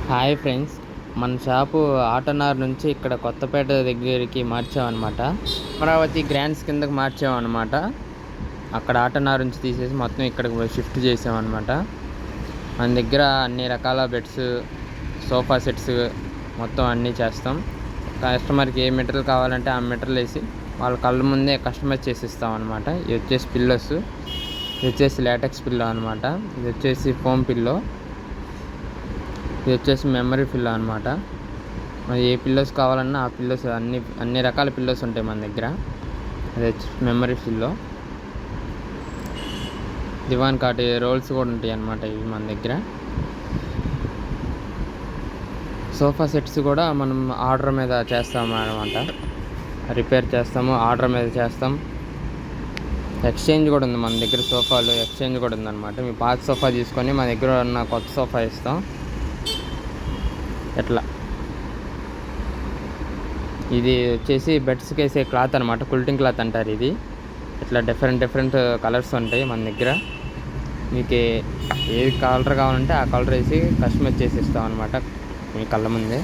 Hi friends, మన shop Autonagar నుంచి ఇక్కడ కొత్తపేట దగ్గరికి మార్చామన్నమాట. అమరావతి గ్రాండ్స్ కిందకి మార్చామన్నమాట. అక్కడ ఆటోనగర్ నుంచి తీసేసి మొత్తం ఇక్కడికి షిఫ్ట్ చేసామన్నమాట. మన దగ్గర అన్ని రకాల బెడ్స్, సోఫా సెట్స్ మొత్తం అన్నీ చేస్తాం. కస్టమర్కి ఏ మెటీరియల్ కావాలంటే ఆ మెటీరియల్ వేసి వాళ్ళ కళ్ళ ముందే కస్టమైజ్ చేసి ఇస్తాం అనమాట. ఇది వచ్చేసి పిల్లోస్, ఇది వచ్చేసి లాటెక్స్ పిల్లో అనమాట. ఇది వచ్చేసి ఫోమ్ పిల్లో, ఇది వచ్చేసి మెమరీ పిల్లో అనమాట. మరి ఏ పిల్లోస్ కావాలన్నా ఆ పిల్లోస్ అన్ని రకాల పిల్లోస్ ఉంటాయి మన దగ్గర. అది వచ్చి మెమరీ పిల్లో. దివాన్ కాట్ రోల్స్ కూడా ఉంటాయి అన్నమాట. ఇవి మన దగ్గర సోఫా సెట్స్ కూడా మనం ఆర్డర్ మీద చేస్తాము అనమాట. రిపేర్ చేస్తాము, ఆర్డర్ మీద చేస్తాం. ఎక్స్చేంజ్ కూడా ఉంది మన దగ్గర. సోఫాలు ఎక్స్చేంజ్ కూడా ఉందన్నమాట. మీ పాత సోఫా తీసుకొని మా దగ్గర ఉన్న కొత్త సోఫా ఇస్తాం. ఎట్లా ఇది వచ్చేసి బెడ్స్కి వేసే క్లాత్ అనమాట, కుల్టింగ్ క్లాత్ అంటారు ఇది. ఇట్లా డిఫరెంట్ కలర్స్ ఉంటాయి మన దగ్గర. మీకు ఏ కలర్ కావాలంటే ఆ కలర్ వేసి కస్టమైజ్ చేసి ఇస్తాం అనమాట మీ కళ్ళ ముందే.